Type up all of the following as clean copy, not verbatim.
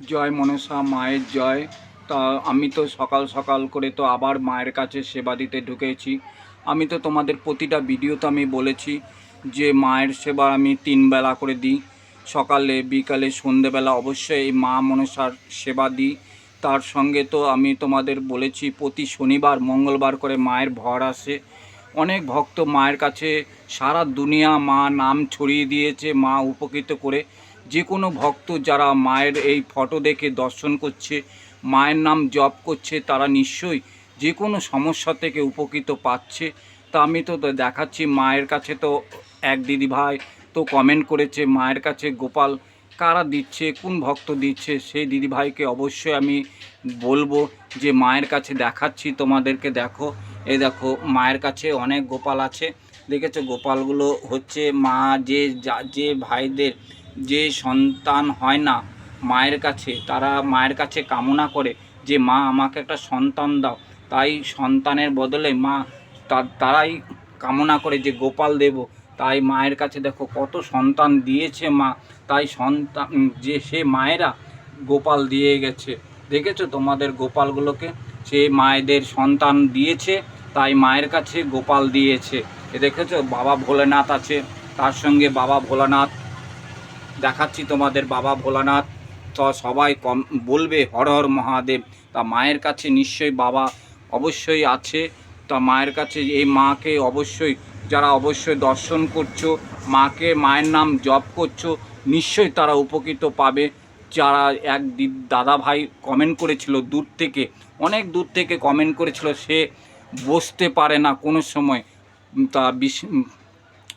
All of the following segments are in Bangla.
জয় মনসা মায়ের জয়। তা আমি তো সকাল সকাল করে তো আবার মায়ের কাছে সেবা দিতে ঢুকেছি। আমি তো তোমাদের প্রতিটা ভিডিওতে আমি বলেছি যে মায়ের সেবা আমি 3 বেলা করে দিই, সকালে বিকালে সন্ধেবেলা অবশ্যই এই মা মনসার সেবা দিই। তার সঙ্গে তো আমি তোমাদের বলেছি প্রতি শনিবার মঙ্গলবার করে মায়ের ভর আসে। অনেক ভক্ত মায়ের কাছে সারা দুনিয়া মা নাম ছড়িয়ে দিয়েছে, মা উপকৃত করে। যে কোনো ভক্ত যারা মায়ের এই ফটো দেখে দর্শন করছে, মায়ের নাম জপ করছে, তারা নিশ্চয়ই যে কোনো সমস্যা থেকে উপকৃত পাচ্ছে। তা আমি তো দেখাচ্ছি মায়ের কাছে। তো এক দিদিভাই তো কমেন্ট করেছে মায়ের কাছে গোপাল কারা দিচ্ছে, কোন ভক্ত দিচ্ছে, সেই দিদিভাইকে অবশ্যই আমি বলবো যে মায়ের কাছে দেখাচ্ছি তোমাদেরকে। দেখো, এই দেখো মায়ের কাছে অনেক গোপাল আছে। দেখেছো গোপালগুলো হচ্ছে মা যে ভাইদের যে সন্তান হয় না মায়ের কাছে, তারা মায়ের কাছে কামনা করে যে মা আমাকে একটা সন্তান দাও। তাই সন্তানের বদলে মা তারাই কামনা করে যে গোপাল দেব। তাই মায়ের কাছে দেখো কত সন্তান দিয়েছে মা, তাই সন্তান যে সে মায়েরা গোপাল দিয়ে গেছে। দেখেছো তোমাদের গোপালগুলোকে, সে মায়েদের সন্তান দিয়েছে, তাই মায়ের কাছে গোপাল দিয়েছে। এ দেখেছো বাবা ভোলেনাথ আছে, তার সঙ্গে বাবা ভোলানাথ দেখাচ্ছি তোমাদের। বাবা ভোলানাথ তো সবাই বলবে হর হর মহাদেব। তা মায়ের কাছে নিশ্চয়ই বাবা অবশ্যই আছে। তা মায়ের কাছে এই মাকে অবশ্যই যারা অবশ্যই দর্শন করছো, মাকে মায়ের নাম জপ করছো, নিশ্চয়ই তারা উপকৃত পাবে। যারা এক দাদা ভাই কমেন্ট করেছিল দূর থেকে, অনেক দূর থেকে কমেন্ট করেছিল, সে বসতে পারে না কোনো সময়, তা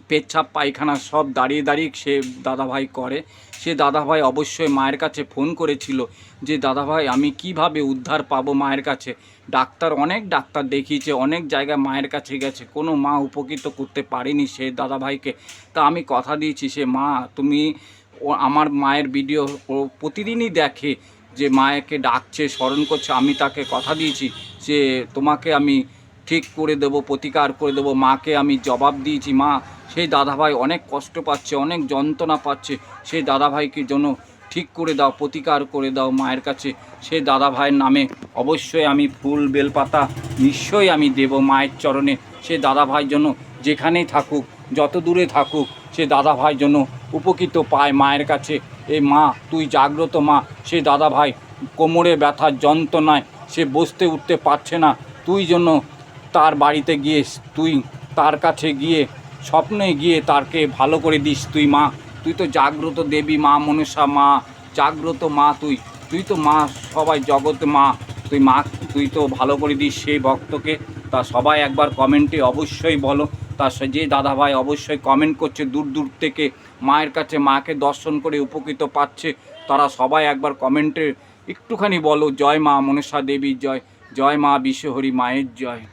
পেচ্ছাপ পায়খানা সব দাঁড়িয়ে দাঁড়িয়ে সে দাদাভাই করে। সে দাদাভাই অবশ্যই মায়ের কাছে ফোন করেছিল যে দাদাভাই আমি কিভাবে উদ্ধার পাবো মায়ের কাছে। ডাক্তার অনেক ডাক্তার দেখিয়েছে, অনেক জায়গায় মায়ের কাছে গেছে, কোনো মা উপকৃত করতে পারেনি সে দাদাভাইকে। তা আমি কথা দিয়েছি সে মা তুমি আমার মায়ের ভিডিও ও প্রতিদিনই দেখে, যে মায়েকে ডাকছে স্মরণ করছে। আমি তাকে কথা দিয়েছি যে তোমাকে আমি ঠিক করে দেবো, প্রতিকার করে দেবো। মাকে আমি জবাব দিয়েছি মা সেই দাদাভাই অনেক কষ্ট পাচ্ছে, অনেক যন্ত্রণা পাচ্ছে, সেই দাদাভাইকে জন্য ঠিক করে দাও, প্রতিকার করে দাও মায়ের কাছে। সেই দাদাভাইয়ের নামে অবশ্যই আমি ফুল বেলপাতা নিশ্চয়ই আমি দেব মায়ের চরণে। সে দাদাভাই জন্য যেখানেই থাকুক, যত দূরে থাকুক, সে দাদাভাই জন্য উপকৃত পায় মায়ের কাছে। এই মা তুই জাগ্রত মা। সে দাদাভাই কোমরে ব্যথার যন্ত্রণায় সে বসতে উঠতে পারছে না, তুই জন্য তার বাড়িতে গিয়ে তুই তার কাছে গিয়ে স্বপ্নে গিয়ে তাকে ভালো করে দিস। তুই মা, তুই তো জাগ্রত দেবী মা মনসা মা, জাগ্রত মা। তুই তো মা, সবাই জগৎ মা। তুই তো ভালো করে দিস সেই ভক্তকে। তা সবাই একবার কমেন্টে অবশ্যই বলো। তা যে দাদাভাই অবশ্যই কমেন্ট করছে দূর দূর থেকে মায়ের কাছে মাকে দর্শন করে উপকৃত পাচ্ছে, তারা সবাই একবার কমেন্টে একটুখানি বলো জয় মা মনসা দেবীর জয়, জয় মা বিশ্বহরি মায়ের জয়।